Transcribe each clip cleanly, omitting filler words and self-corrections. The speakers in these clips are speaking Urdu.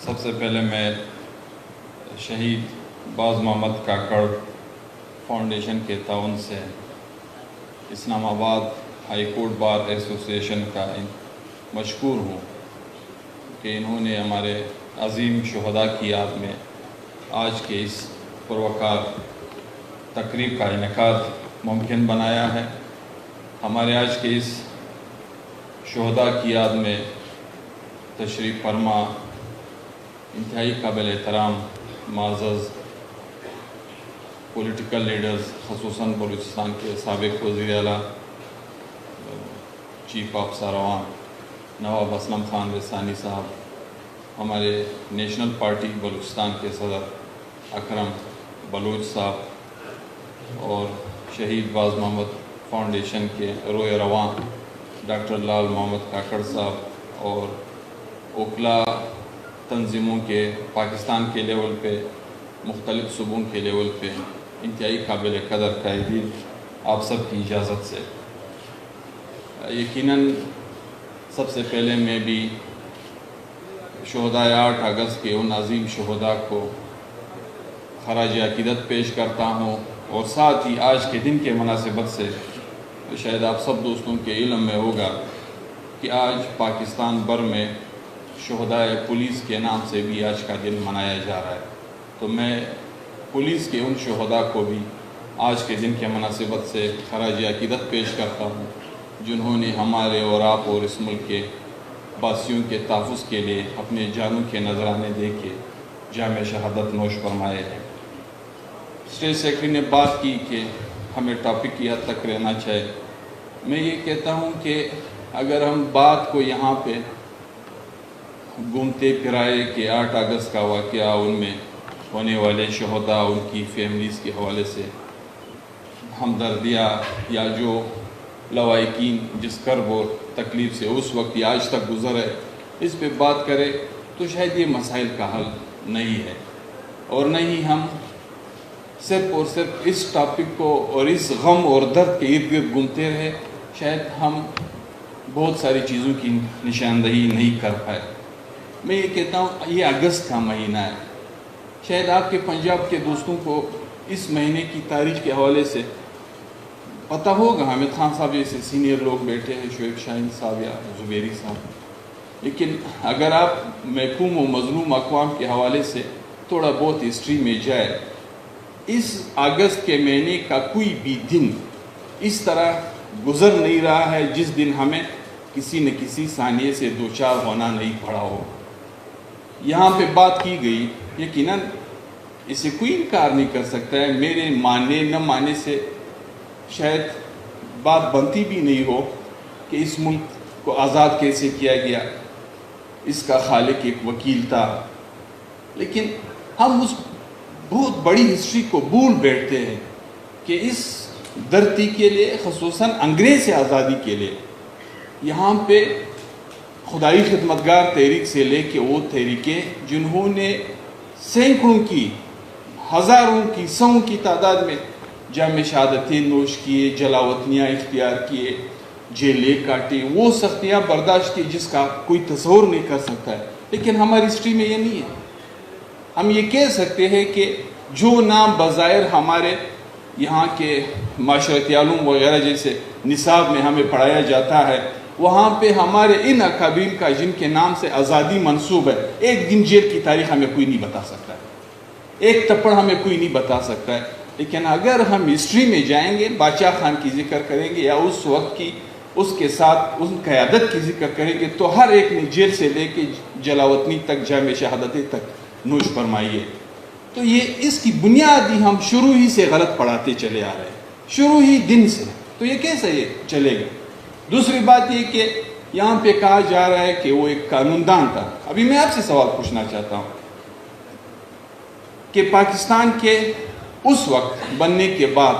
سب سے پہلے میں شہید باز محمد کاکڑ فاؤنڈیشن کے تعاون سے اسلام آباد ہائی کورٹ بار ایسوسی ایشن کا مشکور ہوں کہ انہوں نے ہمارے عظیم شہداء کی یاد میں آج کے اس پروقار تقریب کا انعقاد ممکن بنایا ہے۔ ہمارے آج کے اس شہداء کی یاد میں تشریف فرما انتہائی قابل احترام معزز پولیٹیکل لیڈرز، خصوصاً بلوچستان کے سابق وزیر اعلیٰ چیف آف ساروان نواب اسلم خان رسانی صاحب، ہمارے نیشنل پارٹی بلوچستان کے صدر اکرم بلوچ صاحب، اور شہید باز محمد فاؤنڈیشن کے روئے رواں ڈاکٹر لال محمد کاکڑ صاحب، اور اوکلا تنظیموں کے پاکستان کے لیول پہ مختلف صوبوں کے لیول پہ انتہائی قابل قدر قائدین، آپ سب کی اجازت سے یقیناً سب سے پہلے میں بھی شہداء 8 اگست کے ان عظیم شہداء کو خراج عقیدت پیش کرتا ہوں، اور ساتھ ہی آج کے دن کے مناسبت سے شاید آپ سب دوستوں کے علم میں ہوگا کہ آج پاکستان بھر میں شہداء پولیس کے نام سے بھی آج کا دن منایا جا رہا ہے۔ تو میں پولیس کے ان شہداء کو بھی آج کے دن کے مناسبت سے خراج عقیدت پیش کرتا ہوں جنہوں نے ہمارے اور آپ اور اس ملک کے باسیوں کے تحفظ کے لیے اپنے جانوں کے نذرانے دے کے جامِ شہادت نوش فرمائے ہیں۔ اسٹیٹ سیکرٹری نے بات کی کہ ہمیں ٹاپک کی حد تک رہنا چاہیے۔ میں یہ کہتا ہوں کہ اگر ہم بات کو یہاں پہ گھومتے پھرائے کہ 8 اگست کا واقعہ، ان میں ہونے والے شہداء، ان کی فیملیز کے حوالے سے ہمدردیاں یا جو لواحقین جس کرب اور تکلیف سے اس وقت یا آج تک گزرے، اس پہ بات کرے تو شاید یہ مسائل کا حل نہیں ہے، اور نہ ہی ہم صرف اور صرف اس ٹاپک کو اور اس غم اور درد کے ارد گرد گھومتے رہے، شاید ہم بہت ساری چیزوں کی نشاندہی نہیں کر پائے۔ میں یہ کہتا ہوں یہ اگست کا مہینہ ہے، شاید آپ کے پنجاب کے دوستوں کو اس مہینے کی تاریخ کے حوالے سے پتہ ہوگا، حامد خان صاحب جیسے سینئر لوگ بیٹھے ہیں، شعیب شاہین صاحب یا زبیری صاحب، لیکن اگر آپ محکوم و مظلوم اقوام کے حوالے سے تھوڑا بہت ہسٹری میں جائے، اس اگست کے مہینے کا کوئی بھی دن اس طرح گزر نہیں رہا ہے جس دن ہمیں کسی نہ کسی ثانیے سے دوچار ہونا نہیں پڑا ہو۔ یہاں پہ بات کی گئی، یقیناً اسے کوئی انکار نہیں کر سکتا ہے، میرے ماننے نہ ماننے سے شاید بات بنتی بھی نہیں ہو کہ اس ملک کو آزاد کیسے کیا گیا، اس کا خالق ایک وکیل تھا، لیکن ہم اس بہت بڑی ہسٹری کو بھول بیٹھتے ہیں کہ اس دھرتی کے لیے، خصوصاً انگریز سے آزادی کے لیے، یہاں پہ خدائی خدمتگار تحریک سے لے کے وہ تحریکیں جنہوں نے سینکڑوں کی، ہزاروں کی، سووں کی تعداد میں جامِ شہادتیں نوش کیے، جلاوطنیاں اختیار کیے، جیلیں کاٹی، وہ سختیاں برداشت کی جس کا کوئی تصور نہیں کر سکتا ہے، لیکن ہماری ہسٹری میں یہ نہیں ہے۔ ہم یہ کہہ سکتے ہیں کہ جو نام بظاہر ہمارے یہاں کے معاشرتی علوم وغیرہ جیسے نصاب میں ہمیں پڑھایا جاتا ہے، وہاں پہ ہمارے ان اکابرین کا جن کے نام سے آزادی منسوب ہے، ایک دن جیل کی تاریخ ہمیں کوئی نہیں بتا سکتا ہے، ایک تپڑ ہمیں کوئی نہیں بتا سکتا ہے۔ لیکن اگر ہم ہسٹری میں جائیں گے، باچا خان کی ذکر کریں گے یا اس وقت کی اس کے ساتھ ان قیادت کی ذکر کریں گے، تو ہر ایک نے جیل سے لے کے جلاوطنی تک، جامِ شہادتیں تک نوش فرمائی ہے۔ تو یہ اس کی بنیادی ہم شروع ہی سے غلط پڑھاتے چلے آ رہے ہیں، شروع ہی دن سے، تو یہ کیسے یہ چلے گا؟ دوسری بات یہ کہ یہاں پہ کہا جا رہا ہے کہ وہ ایک قانون دان تھا۔ ابھی میں آپ سے سوال پوچھنا چاہتا ہوں کہ پاکستان کے اس وقت بننے کے بعد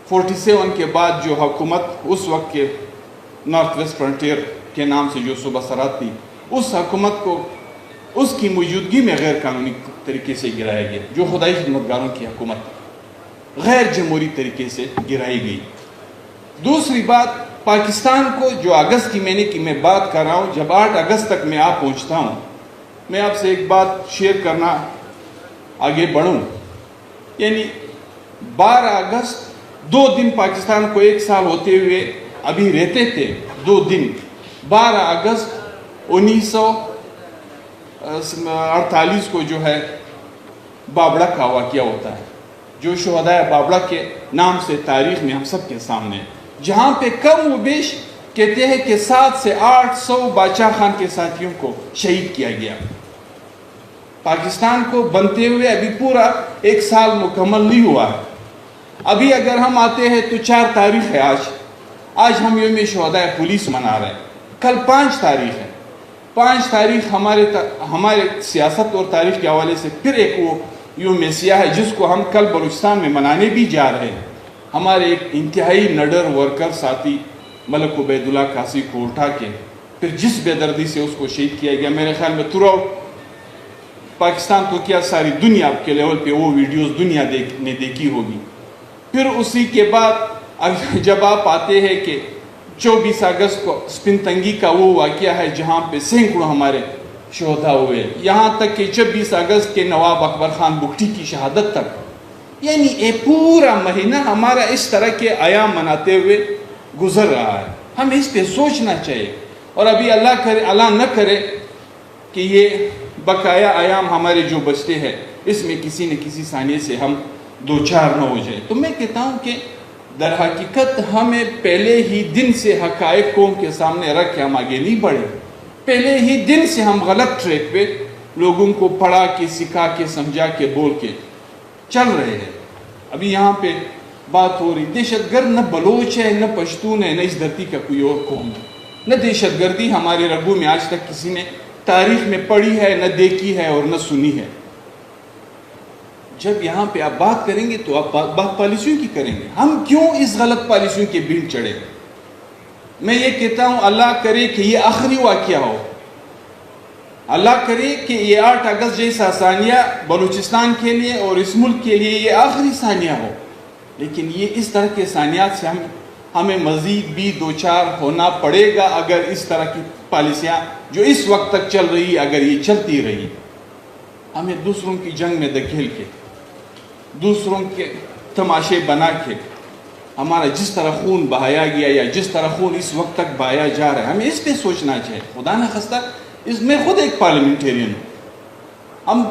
47 کے بعد جو حکومت اس وقت کے نارتھ ویسٹ فرنٹیئر کے نام سے جو صوبہ سرحد تھی، اس حکومت کو اس کی موجودگی میں غیر قانونی طریقے سے گرایا گیا، جو خدائی خدمتگاروں کی حکومت غیر جمہوری طریقے سے گرائی گئی۔ دوسری بات، پاکستان کو جو اگست کی مہینے کی میں بات کر رہا ہوں، جب 8 اگست تک میں پہنچتا ہوں، میں آپ سے ایک بات شیئر کرنا آگے بڑھوں، یعنی 12 اگست 2 دن پاکستان کو 1 سال ہوتے ہوئے ابھی رہتے تھے، 2 دن 12 اگست 1948 کو جو ہے بابڑک کا واقعہ ہوتا ہے، جو شہداء بابڑک کے نام سے تاریخ میں ہم سب کے سامنے ہے، جہاں پہ کم و بیش کہتے ہیں کہ 700 سے 800 باچا خان کے ساتھیوں کو شہید کیا گیا۔ پاکستان کو بنتے ہوئے ابھی پورا 1 سال مکمل نہیں ہوا ہے۔ ابھی اگر ہم آتے ہیں تو 4 تاریخ ہے آج ہم یوم شہداء پولیس منا رہے ہیں، کل 5 تاریخ ہے۔ 5 تاریخ ہمارے سیاست اور تاریخ کے حوالے سے پھر ایک وہ یوم سیاہ ہے جس کو ہم کل بلوچستان میں منانے بھی جا رہے ہیں۔ ہمارے ایک انتہائی نڈر ورکر ساتھی ملک عبید اللہ قاسی کو اٹھا کے پھر جس بے دردی سے اس کو شہید کیا گیا، میرے خیال میں تھرو آؤٹ پاکستان تو کیا ساری دنیا کے لیول پہ وہ ویڈیوز دنیا نے دیکھی ہوگی۔ پھر اسی کے بعد جب آپ آتے ہیں کہ 24 اگست کو سپن تنگی کا وہ واقعہ ہے جہاں پہ سینکڑوں ہمارے شہداء ہوئے، یہاں تک کہ 26 اگست کے نواب اکبر خان بگٹی کی شہادت تک، یعنی یہ پورا مہینہ ہمارا اس طرح کے ایام مناتے ہوئے گزر رہا ہے۔ ہمیں اس پہ سوچنا چاہیے، اور ابھی اللہ نہ کرے کہ یہ بقایا ایام ہمارے جو بچتے ہیں اس میں کسی نہ کسی ثانیے سے ہم 2-4 نہ ہو جائے۔ تو میں کہتا ہوں کہ در حقیقت ہمیں پہلے ہی دن سے حقائق قوم کے سامنے رکھ کے ہم آگے نہیں بڑھے، پہلے ہی دن سے ہم غلط ٹریک پہ لوگوں کو پڑھا کے سکھا کے سمجھا کے بول کے چل رہے ہیں۔ ابھی یہاں پہ بات ہو رہی، دہشت گرد نہ بلوچ ہے، نہ پشتون ہے، نہ اس دھرتی کا کوئی اور قوم ہے، نہ دہشت گردی ہمارے رگوں میں آج تک کسی نے تاریخ میں پڑھی ہے، نہ دیکھی ہے اور نہ سنی ہے۔ جب یہاں پہ آپ بات کریں گے تو آپ بات پالیسیوں کی کریں گے۔ ہم کیوں اس غلط پالیسیوں کے بھیڑ چڑھے؟ میں یہ کہتا ہوں اللہ کرے کہ یہ آخری واقعہ ہو، اللہ کرے کہ یہ 8 اگست جیسا ثانیہ بلوچستان کے لیے اور اس ملک کے لیے یہ آخری ثانیہ ہو، لیکن یہ اس طرح کے ثانیات سے ہمیں مزید بھی 2-4 ہونا پڑے گا اگر اس طرح کی پالیسیاں جو اس وقت تک چل رہی اگر یہ چلتی رہی۔ ہمیں دوسروں کی جنگ میں دھکیل کے، دوسروں کے تماشے بنا کے ہمارا جس طرح خون بہایا گیا یا جس طرح خون اس وقت تک بہایا جا رہا ہے، ہمیں اس پہ سوچنا چاہیے۔ خدا نہ خواستہ میں خود ایک پارلیمنٹیرین ہوں، ہم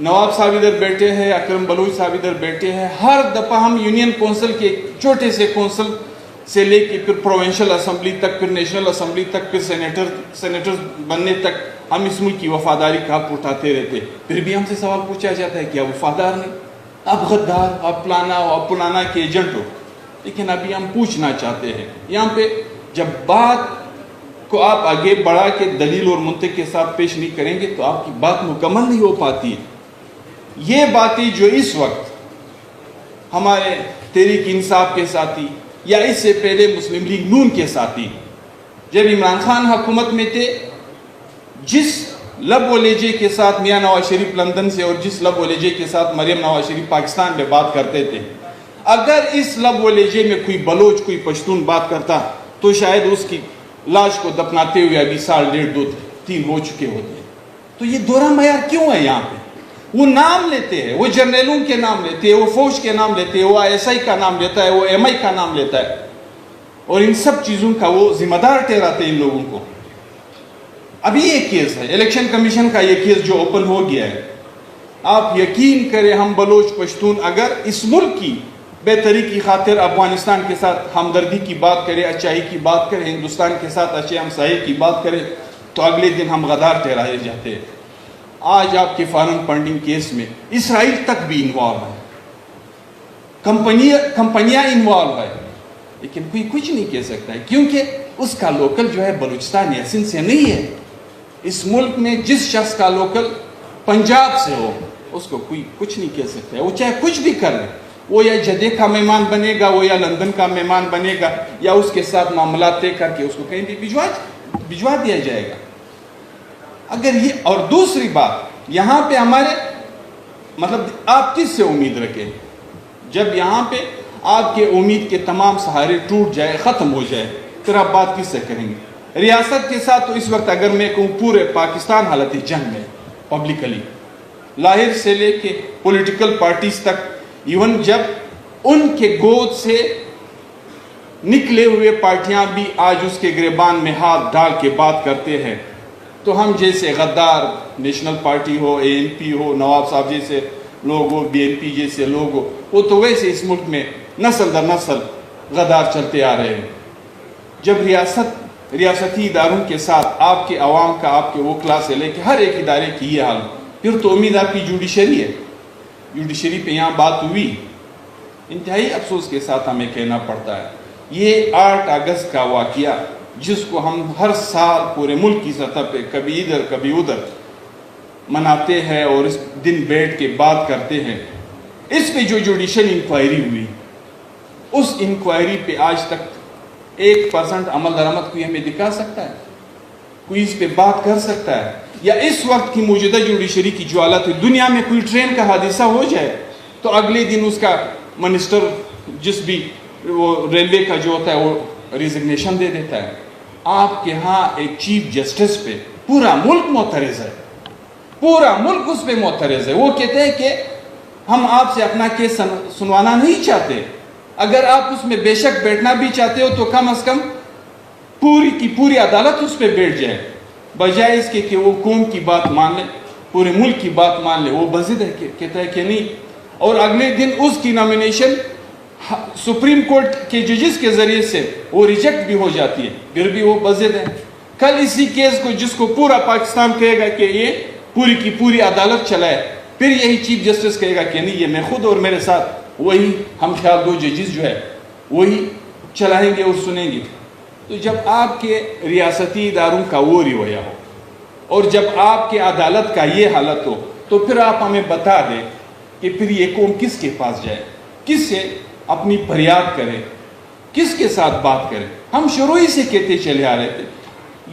نواب صاحب ادھر بیٹھے ہیں، اکرم بلوچ صاحب ادھر بیٹھے ہیں، ہر دفعہ ہم یونین کونسل کے چھوٹے سے کونسل سے لے کے پھر پروونشل اسمبلی تک، پھر نیشنل اسمبلی تک، پھر سینیٹر بننے تک ہم اس ملک کی وفاداری کا حق اٹھاتے رہتے، پھر بھی ہم سے سوال پوچھا جاتا ہے کہ آپ وفادار نہیں، آپ غدار، آپ پلانا ہو، آپ پلانا کے ایجنٹ ہو۔ لیکن ابھی ہم پوچھنا چاہتے ہیں یہاں پہ جب بات کو آپ آگے بڑھا کے دلیل اور منطق کے ساتھ پیش نہیں کریں گے تو آپ کی بات مکمل نہیں ہو پاتی ہے۔ یہ باتیں جو اس وقت ہمارے تحریک انصاف کے ساتھی یا اس سے پہلے مسلم لیگ نون کے ساتھی جب عمران خان حکومت میں تھے، جس لب و لہجے کے ساتھ میاں نواز شریف لندن سے اور جس لب و لہجے کے ساتھ مریم نواز شریف پاکستان میں بات کرتے تھے، اگر اس لب و لہجے میں کوئی بلوچ کوئی پشتون بات کرتا تو شاید اس کی لاش کو دفناتے ہوئے ابھی 1.5 2 3 ہو چکے ہوتے ہیں۔ تو یہ دورہ معیار کیوں ہے یہاں پہ؟ وہ نام لیتے ہیں، وہ جرنیلوں کے نام لیتے ہیں، وہ فوج کے نام لیتے ہیں، وہ ISI کا نام لیتا ہے، وہ MI کا نام لیتا ہے، اور ان سب چیزوں کا وہ ذمہ دار ٹھہراتے ہیں ان لوگوں کو۔ ابھی یہ کیس ہے الیکشن کمیشن کا، یہ کیس جو اوپن ہو گیا ہے، آپ یقین کریں ہم بلوچ پشتون اگر اس ملک کی بہتری کی خاطر افغانستان کے ساتھ ہمدردی کی بات کریں، اچائی کی بات کریں، ہندوستان کے ساتھ اچھے ہمسائے کی بات کریں، تو اگلے دن ہم غدار ٹھہرائے جاتے ہیں۔ آج آپ کے فارن فنڈنگ کیس میں اسرائیل تک بھی انوالو ہے، کمپنیاں انوالو ہے، لیکن کوئی کچھ نہیں کہہ سکتا ہے کیونکہ اس کا لوکل جو ہے بلوچستان یا سندھ سے نہیں ہے۔ اس ملک میں جس شخص کا لوکل پنجاب سے ہو اس کو کوئی کچھ نہیں کہہ سکتا ہے، وہ چاہے کچھ بھی کر لے، وہ یا جدے کا مہمان بنے گا، وہ یا لندن کا مہمان بنے گا، یا اس کے ساتھ معاملات طے کر کے اس کو کہیں بھی بھجوا دیا جائے گا۔ اگر یہ، اور دوسری بات یہاں پہ ہمارے مطلب آپ کس سے امید رکھیں؟ جب یہاں پہ آپ کے امید کے تمام سہارے ٹوٹ جائے، ختم ہو جائے، پھر آپ بات کس سے کریں گے؟ ریاست کے ساتھ تو اس وقت اگر میں کہوں پورے پاکستان حالت جنگ میں، پبلکلی، لاہر سے لے کے پولیٹیکل پارٹیز تک، ایون جب ان کے گود سے نکلے ہوئے پارٹیاں بھی آج اس کے گریبان میں ہاتھ ڈال کے بات کرتے ہیں، تو ہم جیسے غدار نیشنل پارٹی ہو، اے این پی ہو، نواب صاحب جیسے لوگ ہو، بی این پی جیسے لوگ ہو، وہ تو ویسے اس ملک میں نسل در نسل غدار چلتے آ رہے ہیں۔ جب ریاستی اداروں کے ساتھ آپ کے عوام کا، آپ کے وکلا سے لے کے ہر ایک ادارے کی یہ حال، پھر تو امید آپ کی جوڈیشری ہے۔ جوڈیشری پہ یہاں بات ہوئی، انتہائی افسوس کے ساتھ ہمیں کہنا پڑتا ہے یہ 8 اگست کا واقعہ، جس کو ہم ہر سال پورے ملک کی سطح پہ کبھی ادھر کبھی ادھر مناتے ہیں اور اس دن بیٹھ کے بات کرتے ہیں، اس پہ جو جوڈیشل انکوائری ہوئی، اس انکوائری پہ آج تک 1% عمل درآمد کوئی ہمیں دکھا سکتا ہے؟ کوئی اس پہ بات کر سکتا ہے؟ یا اس وقت کی موجودہ جوڈیشری کی جو حالت ہے، دنیا میں کوئی ٹرین کا حادثہ ہو جائے تو اگلے دن اس کا منسٹر جس بھی وہ ریلوے کا جو ہوتا ہے وہ ریزگنیشن دے دیتا ہے۔ آپ کے ہاں ایک چیف جسٹس پہ پورا ملک معترض ہے، پورا ملک اس پہ معترض ہے۔ وہ کہتے ہیں کہ ہم آپ سے اپنا کیس سنوانا نہیں چاہتے، اگر آپ اس میں بے شک بیٹھنا بھی چاہتے ہو تو کم از کم پوری کی پوری عدالت اس پہ بیٹھ جائے، بجائے اس کے کہ وہ قوم کی بات مان لے، پورے ملک کی بات مان لے۔ وہ بضد ہے، کہتا ہے کہ نہیں، اور اگلے دن اس کی نامینیشن سپریم کورٹ کے ججز کے ذریعے سے وہ ریجیکٹ بھی ہو جاتی ہے، پھر بھی وہ بضد ہے۔ کل اسی کیس کو جس کو پورا پاکستان کہے گا کہ یہ پوری کی پوری عدالت چلائے، پھر یہی چیف جسٹس کہے گا کہ نہیں، یہ میں خود اور میرے ساتھ وہی ہم خیال 2 ججز جو ہے وہی چلائیں گے اور سنیں گے۔ تو جب آپ کے ریاستی اداروں کا وہ رویہ ہو اور جب آپ کے عدالت کا یہ حالت ہو، تو پھر آپ ہمیں بتا دیں کہ پھر یہ قوم کس کے پاس جائے، کس سے اپنی فریاد کرے، کس کے ساتھ بات کرے؟ ہم شروع ہی سے کہتے چلے آ رہے تھے۔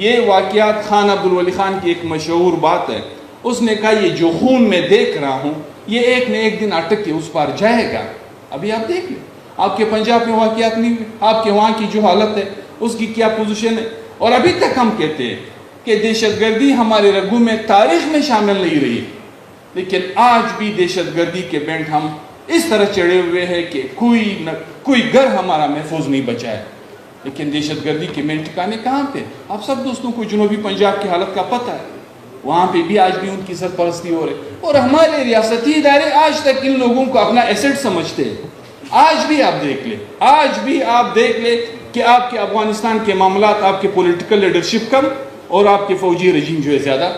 یہ واقعات خان عبدالولی خان کی ایک مشہور بات ہے، اس نے کہا یہ جو خون میں دیکھ رہا ہوں یہ ایک نہ ایک دن اٹک کے اس پار جائے گا۔ ابھی آپ دیکھ لیں، آپ کے پنجاب میں واقعات نہیں ہوئے، آپ کے وہاں کی جو حالت ہے اس کی کیا پوزیشن ہے، اور ابھی تک ہم کہتے ہیں کہ دہشت گردی ہمارے رگوں میں تاریخ میں شامل نہیں رہی، لیکن آج بھی دہشت گردی کے بینٹ ہم اس طرح چڑھے ہوئے ہیں کہ کوئی گھر ہمارا محفوظ نہیں بچا ہے۔ لیکن دہشت گردی کے مین ٹھکانے کہاں پہ؟ آپ سب دوستوں کو جنوبی پنجاب کی حالت کا پتہ ہے، وہاں پہ بھی آج بھی ان کی سرپرستی ہو رہی، اور ہمارے ریاستی ادارے آج تک ان لوگوں کو اپنا ایسٹ سمجھتے ہیں۔ آج بھی آپ دیکھ لیں کہ آپ کے افغانستان کے معاملات، آپ کے پولیٹیکل لیڈرشپ کم اور آپ کے فوجی رجیم جو ہے زیادہ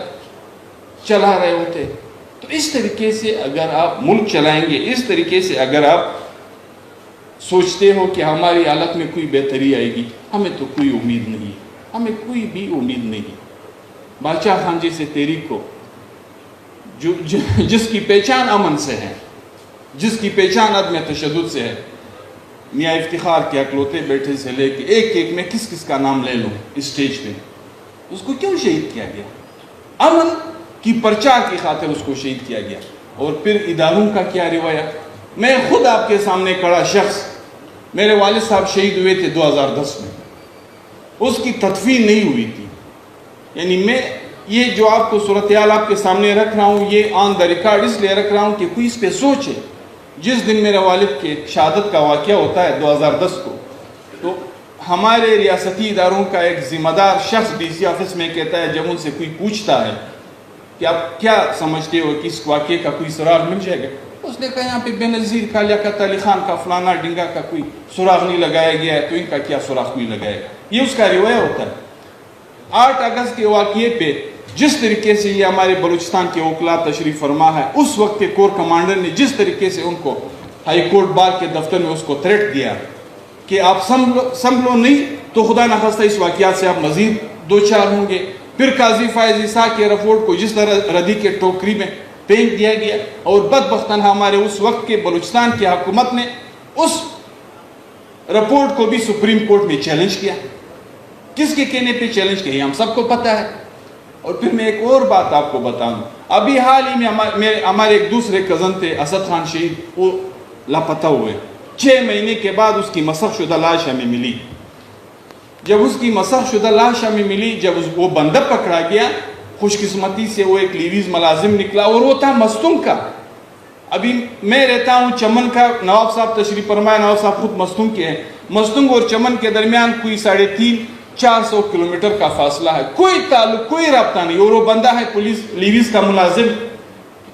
چلا رہے ہوتے۔ تو اس طریقے سے اگر آپ ملک چلائیں گے، اس طریقے سے اگر آپ سوچتے ہو کہ ہماری حالت میں کوئی بہتری آئے گی، ہمیں تو کوئی امید نہیں، ہمیں کوئی بھی امید نہیں۔ بادشاہ خان جیسے تحریک کو جس کی پہچان امن سے ہے، جس کی پہچان عدم تشدد سے ہے، میاں افتخار کے اکلوتے بیٹے سے لے کے ایک میں کس کا نام لے لوں اسٹیج پہ، اس کو کیوں شہید کیا گیا؟ امن کی پرچار کی خاطر اس کو شہید کیا گیا۔ اور پھر اداروں کا کیا روایہ؟ میں خود آپ کے سامنے کھڑا شخص، میرے والد صاحب شہید ہوئے تھے 2010 میں، اس کی تدفین نہیں ہوئی تھی۔ یعنی میں یہ جو آپ کو صورتحال آپ کے سامنے رکھ رہا ہوں، یہ آن دا ریکارڈ اس لیے رکھ رہا ہوں کہ کوئی اس پہ سوچے۔ جس دن میرے والد کے شہادت کا واقعہ ہوتا ہے 2010 کو، تو ہمارے ریاستی اداروں کا ایک ذمہ دار شخص ڈی سی آفس میں کہتا ہے، جب ان سے کوئی پوچھتا ہے کہ آپ کیا سمجھتے ہو کہ اس واقعے کا کوئی سراغ مل جائے گا، اس نے کہا یہاں پہ بے نظیر کا، لیاقت علی خان کا، فلانا ڈنگا کا کوئی سراغ نہیں لگایا گیا ہے، تو ان کا کیا سراغ کوئی لگائے گا؟ یہ اس کا روایہ ہوتا ہے۔ 8 اگست کے واقعے پہ جس طریقے سے یہ ہمارے بلوچستان کے وکلا تشریف فرما ہے، اس وقت کے کور کمانڈر نے جس طریقے سے ان کو ہائی کورٹ بار کے دفتر میں اس کو تھریٹ دیا کہ آپ سنبھلو نہیں تو خدا نخواستہ اس واقعات سے آپ مزید 2-4 ہوں گے۔ پھر قاضی فائز عیسیٰ کے رپورٹ کو جس طرح ردی کے ٹوکری میں پھینک دیا گیا، اور بدبختاً ہمارے اس وقت کے بلوچستان کی حکومت نے اس رپورٹ کو بھی سپریم کورٹ میں چیلنج کیا۔ کس کے کہنے پہ چیلنج کیا؟ ہم سب کو پتہ ہے۔ اور پھر میں ایک اور بات آپ کو بتاؤں، ابھی حال ہی میں ہمارے ایک دوسرے کزن تھے اسد خان شہید، وہ لاپتہ ہوئے۔ 6 مہینے کے بعد اس کی مسخ شدہ لاش ہمیں ملی۔ جب اس کی مسخ شدہ لاش ہمیں ملی، جب وہ بندہ پکڑا گیا، خوش قسمتی سے وہ ایک لیویز ملازم نکلا اور وہ تھا مستونگ کا. ابھی میں رہتا ہوں چمن کا, نواب صاحب تشریف فرمائے, نواب صاحب خود مستونگ کے ہیں. مستونگ اور چمن کے درمیان کوئی 350-400 کلومیٹر کا فاصلہ ہے, کوئی تعلق, کوئی رابطہ نہیں. اور وہ بندہ ہے پولیس لیویز کا ملازم.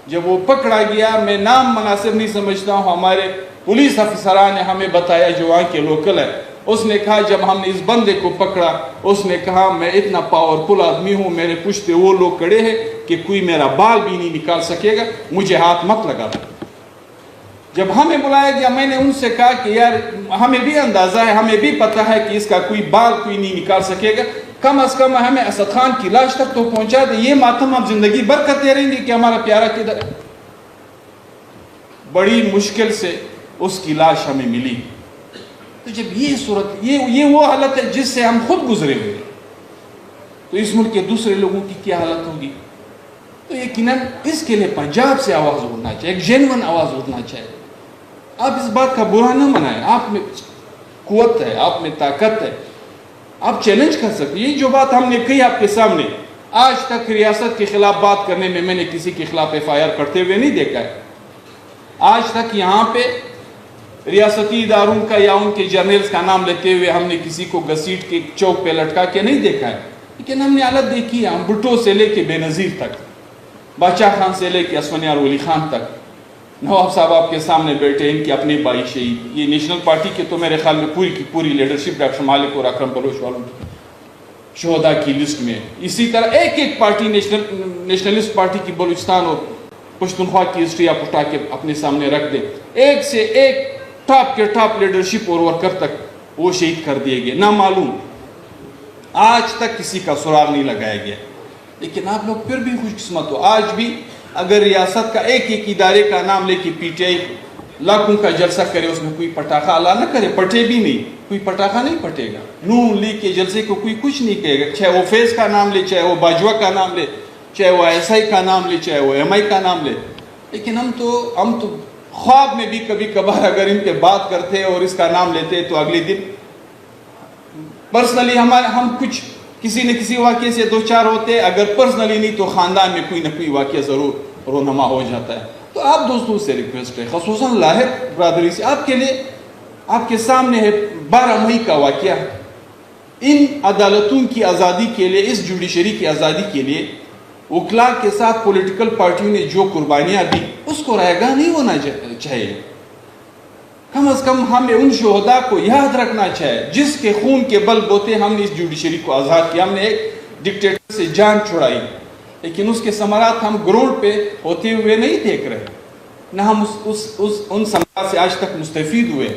جب وہ پکڑا گیا, میں نام مناسب نہیں سمجھتا ہوں, ہمارے پولیس افسران نے ہمیں بتایا جو وہاں کے لوکل ہے, اس نے کہا جب ہم نے اس بندے کو پکڑا, اس نے کہا میں اتنا پاورفل آدمی ہوں, میرے پشتے وہ لوگ کھڑے ہیں کہ کوئی میرا بال بھی نہیں نکال سکے گا, مجھے ہاتھ مت لگا. جب ہمیں بلایا گیا, میں نے ان سے کہا کہ یار ہمیں بھی اندازہ ہے, ہمیں بھی پتہ ہے کہ اس کا کوئی بال کوئی نہیں نکال سکے گا, کم از کم ہمیں اسد خان کی لاش تک تو پہنچا دے, یہ ماتم ہم زندگی بھر کرتے رہیں گے کہ ہمارا پیارا کدھر ہے. بڑی مشکل سے اس کی لاش ہمیں ملی. تو جب یہ صورت, یہ وہ حالت ہے جس سے ہم خود گزرے ہوئے, تو اس ملک کے دوسرے لوگوں کی کیا حالت ہوگی؟ تو یقیناً اس کے لیے پنجاب سے آواز اٹھنا چاہیے, ایک جینون آواز اٹھنا چاہیے. آپ اس بات کا برا نہ منائیں, آپ میں قوت ہے, آپ میں طاقت ہے, آپ چیلنج کر سکتے. یہ جو بات ہم نے کہی آپ کے سامنے, آج تک ریاست کے خلاف بات کرنے میں نے کسی کے خلاف FIR کرتے ہوئے نہیں دیکھا ہے. آج تک یہاں پہ ریاستی اداروں کا یا ان کے جرنلز کا نام لیتے ہوئے ہم نے کسی کو گھسیٹ کے چوک پہ لٹکا کے نہیں دیکھا ہے. لیکن ہم نے حالت دیکھی ہے, ہم بھٹو سے لے کے بے نظیر تک, بادشاہ خان سے لے کے اسفندیار ولی خان تک, نواب صاحب آپ کے سامنے بیٹھے, ان کے اپنے بھائی شہید. یہ نیشنل پارٹی کے تو میرے خیال میں پوری کی پوری لیڈرشپ ڈاکٹر مالک اور اکرم بلوچ والوں کی شہداء کی لسٹ میں. اسی طرح ایک ایک پارٹی, نیشنلسٹ پارٹی کی بلوچستان اور پشتونخوا کی ہسٹری آپ اٹھا کے اپنے سامنے رکھ دیں, ایک سے ایک ٹاپ کے ٹاپ لیڈرشپ اور ورکر تک وہ شہید کر دیے گئے, نہ معلوم آج تک کسی کا سراغ نہیں لگایا گیا. لیکن آپ لوگ پھر بھی خوش قسمت ہو, آج بھی اگر ریاست کا ایک ایک ادارے کا نام لے کے PTI لاکھوں کا جلسہ کرے, اس میں کوئی پٹاخہ اعلیٰ نہ کرے, پٹے بھی نہیں, کوئی پٹاخہ نہیں پٹے گا. نون لیگ کے جلسے کو کوئی کچھ نہیں کہے گا, چاہے وہ فیض کا نام لے, چاہے وہ باجوہ کا نام لے, چاہے وہ SI کا نام لے, چاہے وہ MI کا نام لے. لیکن ہم تو خواب میں بھی کبھی کبھار اگر ان پہ بات کرتے اور اس کا نام لیتے تو اگلے دن پرسنلی ہم کچھ کسی نہ کسی واقعے سے دو چار ہوتے, اگر پرسنلی نہیں تو خاندان میں کوئی نہ کوئی واقعہ ضرور رونما ہو جاتا ہے. تو آپ دوستوں سے ریکویسٹ ہے, خصوصاً لاحق برادری سے, آپ کے لیے آپ کے سامنے ہے 12 مئی کا واقعہ. ان عدالتوں کی آزادی کے لیے, اس جوڈیشری کی آزادی کے لیے وکلاء کے ساتھ پولیٹیکل پارٹیوں نے جو قربانیاں دی, اس کو رائے گاہ نہیں ہونا چاہیے. کم از کم ہمیں ان شہداء کو یاد رکھنا چاہیے جس کے خون کے بل بوتے ہم نے اس جوڈیشری کو آزاد کیا. ہم نے ایک ڈکٹیٹر سے جان چھڑائی, لیکن اس کے ثمرات ہم گراؤنڈ پہ ہوتے ہوئے نہیں دیکھ رہے, نہ ہم ان ثمرات سے آج تک مستفید ہوئے.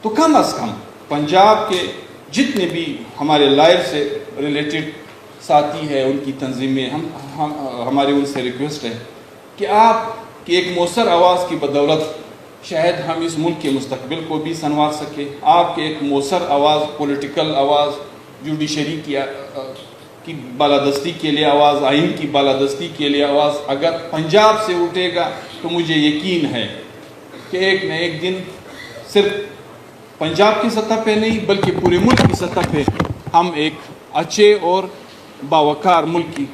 تو کم از کم پنجاب کے جتنے بھی ہمارے لائر سے ریلیٹڈ ساتھی ہیں, ان کی تنظیمیں, ہمارے ان سے ریکویسٹ ہے کہ آپ کی ایک مؤثر آواز کی بدولت شاید ہم اس ملک کے مستقبل کو بھی سنوار سکے. آپ کے ایک مؤثر آواز, پولیٹیکل آواز, جوڈیشری کی بالادستی کے لیے آواز, آئین کی بالادستی کے لیے آواز اگر پنجاب سے اٹھے گا تو مجھے یقین ہے کہ ایک نہ ایک دن صرف پنجاب کی سطح پہ نہیں بلکہ پورے ملک کی سطح پہ ہم ایک اچھے اور باوقار ملک کی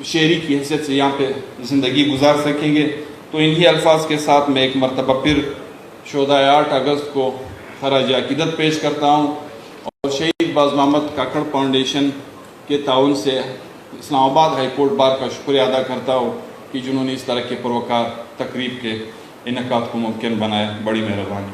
شہری کی حیثیت سے یہاں پہ زندگی گزار سکیں گے. تو انہی الفاظ کے ساتھ میں ایک مرتبہ پھر شہدائے 8 اگست کو خراج عقیدت پیش کرتا ہوں, اور شہید باز محمد کاکڑ فاؤنڈیشن کے تعاون سے اسلام آباد ہائی کورٹ بار کا شکریہ ادا کرتا ہوں کہ جنہوں نے اس طرح کے پروکار تقریب کے انعقاد کو ممکن بنایا. بڑی مہربانی.